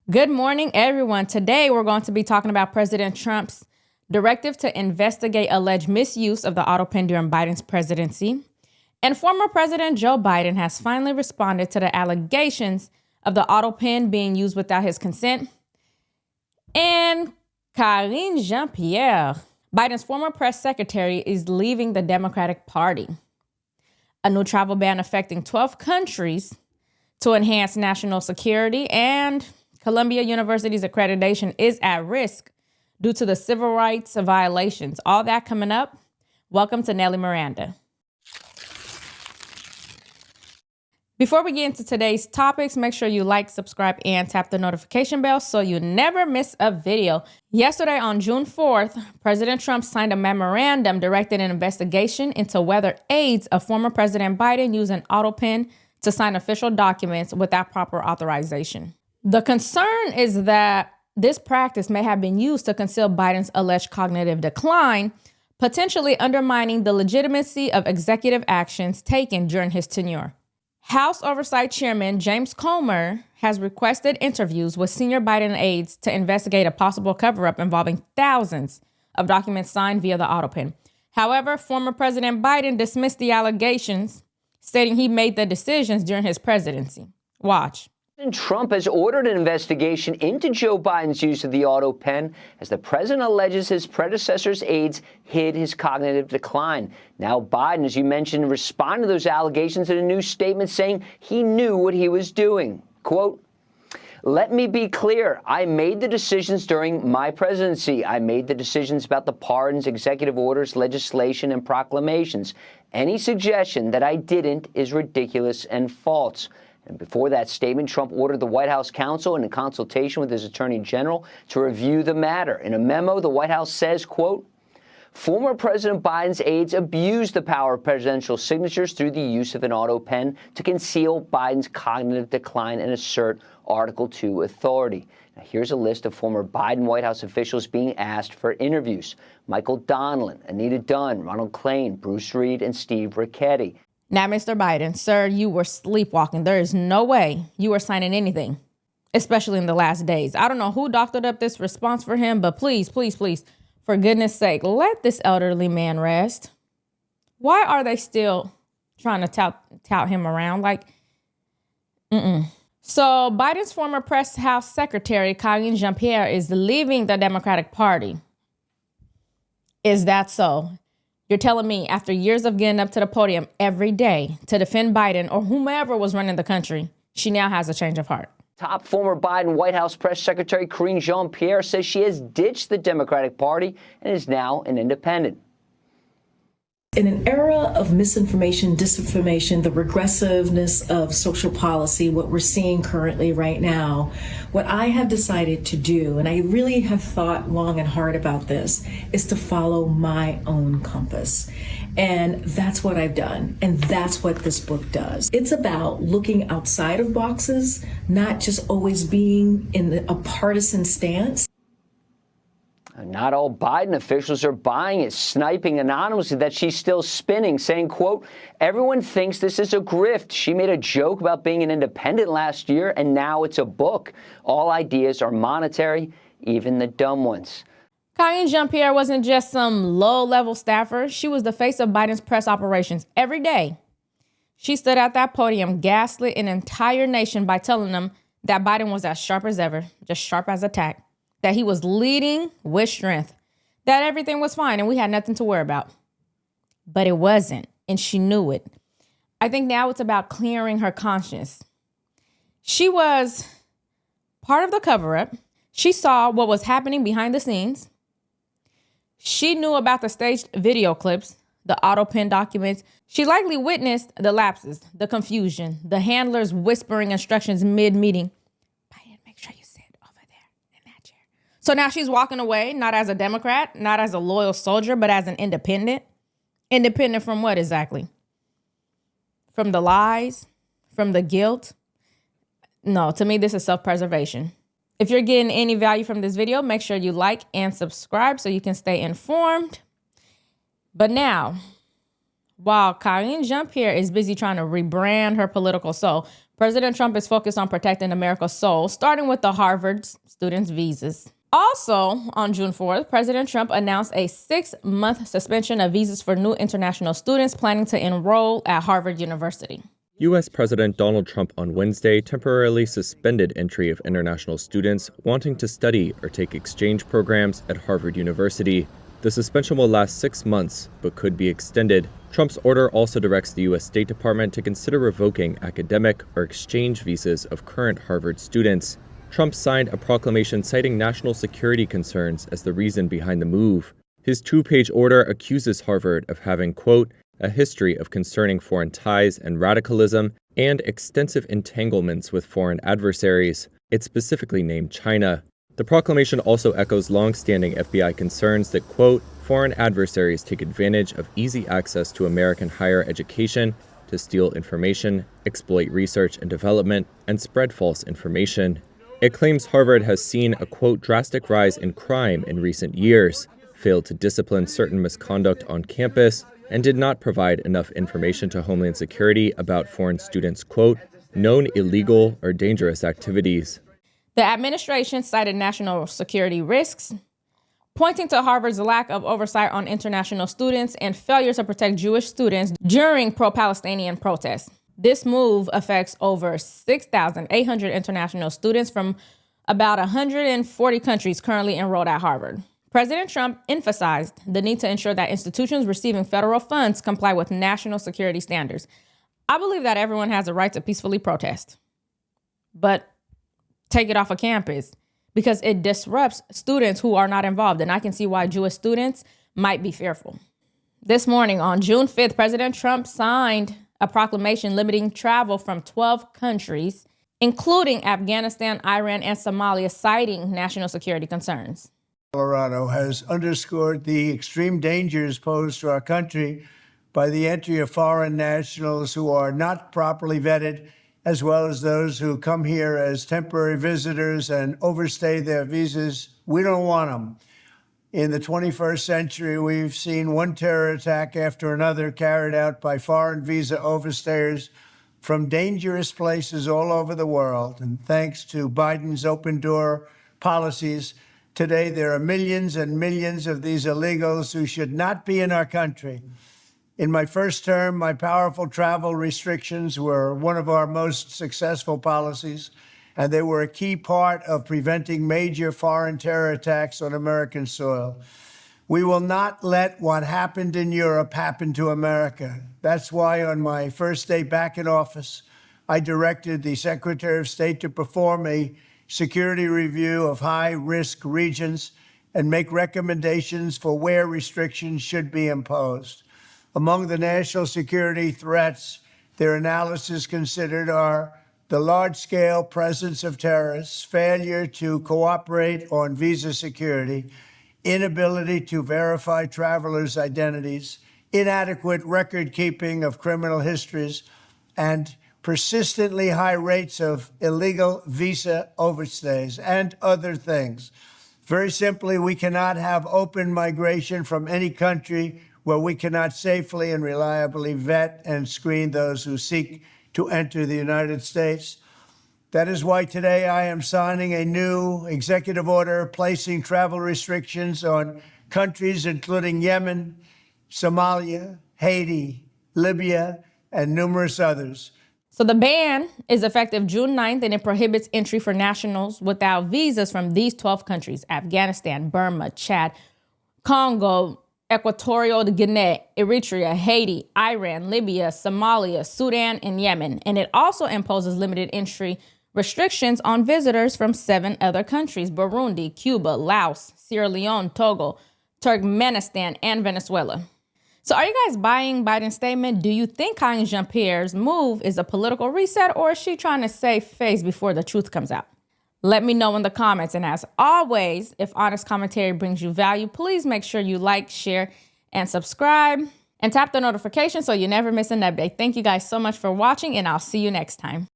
Good morning, everyone. Today, we're going to be talking about President Trump's directive to investigate alleged misuse of the autopen during Biden's presidency. And former President Joe Biden has finally responded to the allegations of the autopen being used without his consent. And Karine Jean-Pierre, Biden's former press secretary, is leaving the Democratic Party. A new travel ban affecting 12 countries to enhance national security, and Columbia University's accreditation is at risk due to the civil rights violations. All that coming up. Welcome to Nelly Miranda. Before we get into today's topics, make sure you like, subscribe, and tap the notification bell so you never miss a video. Yesterday, on June 4th, President Trump signed a memorandum directing an investigation into whether aides of former President Biden used an autopen to sign official documents without proper authorization. The concern is that this practice may have been used to conceal Biden's alleged cognitive decline, potentially undermining the legitimacy of executive actions taken during his tenure. House Oversight Chairman James Comer has requested interviews with senior Biden aides to investigate a possible cover-up involving thousands of documents signed via the autopen. However, former President Biden dismissed the allegations, stating he made the decisions during his presidency. Watch. Trump has ordered an investigation into Joe Biden's use of the autopen as the president alleges his predecessor's aides hid his cognitive decline. Now Biden, as you mentioned, responded to those allegations in a new statement saying he knew what he was doing. Quote, "Let me be clear. I made the decisions during my presidency. I made the decisions about the pardons, executive orders, legislation, and proclamations. Any suggestion that I didn't is ridiculous and false." And before that statement, Trump ordered the White House counsel, in consultation with his attorney general, to review the matter. In a memo, the White House says, quote, "Former President Biden's aides abused the power of presidential signatures through the use of an autopen to conceal Biden's cognitive decline and assert Article 2 authority." Now, here's a list of former Biden White House officials being asked for interviews: Michael Donlin, Anita Dunn, Ronald Klain, Bruce Reed, and Steve Ricchetti. Now, Mr. Biden, sir, you were sleepwalking. There is no way you were signing anything, especially in the last days. I don't know who doctored up this response for him, but please, please, please, for goodness sake, let this elderly man rest. Why are they still trying to tout him around? So Biden's former press house secretary, Karine Jean-Pierre, is leaving the Democratic Party. Is that so? You're telling me after years of getting up to the podium every day to defend Biden or whomever was running the country, she now has a change of heart? Top former Biden White House press secretary Karine Jean-Pierre says she has ditched the Democratic Party and is now an independent. In an era of misinformation, disinformation, the regressiveness of social policy, what we're seeing currently right now, what I have decided to do, and I really have thought long and hard about this, is to follow my own compass. And that's what I've done. And that's what this book does. It's about looking outside of boxes, not just always being in a partisan stance. Not all Biden officials are buying it, sniping anonymously that she's still spinning, saying, quote, "Everyone thinks this is a grift. She made a joke about being an independent last year, and now it's a book. All ideas are monetary, even the dumb ones." Karine Jean-Pierre wasn't just some low-level staffer. She was the face of Biden's press operations every day. She stood at that podium, gaslit an entire nation by telling them that Biden was as sharp as ever, just sharp as a tack, that he was leading with strength, that everything was fine and we had nothing to worry about. But it wasn't, and she knew it. I think now it's about clearing her conscience. She was part of the cover-up. She saw what was happening behind the scenes. She knew about the staged video clips, the autopen documents. She likely witnessed the lapses, the confusion, the handlers whispering instructions mid-meeting. So now she's walking away, not as a Democrat, not as a loyal soldier, but as an independent. Independent from what exactly? From the lies? From the guilt? No, to me, this is self-preservation. If you're getting any value from this video, make sure you like and subscribe so you can stay informed. But now, while Karine Jean-Pierre is busy trying to rebrand her political soul, President Trump is focused on protecting America's soul, starting with the Harvard students' visas. Also, on June 4th, President Trump announced a 6-month suspension of visas for new international students planning to enroll at Harvard University. U.S. President Donald Trump on Wednesday temporarily suspended entry of international students wanting to study or take exchange programs at Harvard University. The suspension will last 6 months, but could be extended. Trump's order also directs the U.S. State Department to consider revoking academic or exchange visas of current Harvard students. Trump signed a proclamation citing national security concerns as the reason behind the move. His 2-page order accuses Harvard of having, quote, a history of concerning foreign ties and radicalism and extensive entanglements with foreign adversaries. It specifically named China. The proclamation also echoes long-standing FBI concerns that, quote, foreign adversaries take advantage of easy access to American higher education to steal information, exploit research and development, and spread false information. It claims Harvard has seen a, quote, drastic rise in crime in recent years, failed to discipline certain misconduct on campus, and did not provide enough information to Homeland Security about foreign students' quote, known illegal or dangerous activities. The administration cited national security risks, pointing to Harvard's lack of oversight on international students and failure to protect Jewish students during pro-Palestinian protests. This move affects over 6,800 international students from about 140 countries currently enrolled at Harvard. President Trump emphasized the need to ensure that institutions receiving federal funds comply with national security standards. I believe that everyone has a right to peacefully protest, but take it off of campus because it disrupts students who are not involved, and I can see why Jewish students might be fearful. This morning, on June 5th, President Trump signed a proclamation limiting travel from 12 countries, including Afghanistan, Iran, and Somalia, citing national security concerns. Colorado has underscored the extreme dangers posed to our country by the entry of foreign nationals who are not properly vetted, as well as those who come here as temporary visitors and overstay their visas. We don't want them. In the 21st century, we've seen one terror attack after another carried out by foreign visa overstayers from dangerous places all over the world. And thanks to Biden's open door policies, today there are millions and millions of these illegals who should not be in our country. In my first term, my powerful travel restrictions were one of our most successful policies, and they were a key part of preventing major foreign terror attacks on American soil. We will not let what happened in Europe happen to America. That's why on my first day back in office, I directed the Secretary of State to perform a security review of high-risk regions and make recommendations for where restrictions should be imposed. Among the national security threats their analysis considered are the large-scale presence of terrorists, failure to cooperate on visa security, inability to verify travelers' identities, inadequate record-keeping of criminal histories, and persistently high rates of illegal visa overstays, and other things. Very simply, we cannot have open migration from any country where we cannot safely and reliably vet and screen those who seek to enter the United States. That is why today I am signing a new executive order placing travel restrictions on countries including Yemen, Somalia, Haiti, Libya, and numerous others. So the ban is effective June 9th, and it prohibits entry for nationals without visas from these 12 countries: Afghanistan, Burma, Chad, Congo, Equatorial Guinea, Eritrea, Haiti, Iran, Libya, Somalia, Sudan, and Yemen. And it also imposes limited entry restrictions on visitors from 7 other countries: Burundi, Cuba, Laos, Sierra Leone, Togo, Turkmenistan, and Venezuela. So are you guys buying Biden's statement? Do you think Karine Jean-Pierre's move is a political reset, or is she trying to save face before the truth comes out? Let me know in the comments. And as always, if honest commentary brings you value, please make sure you like, share, and subscribe, and tap the notification so you never miss an update. Thank you guys so much for watching, and I'll see you next time.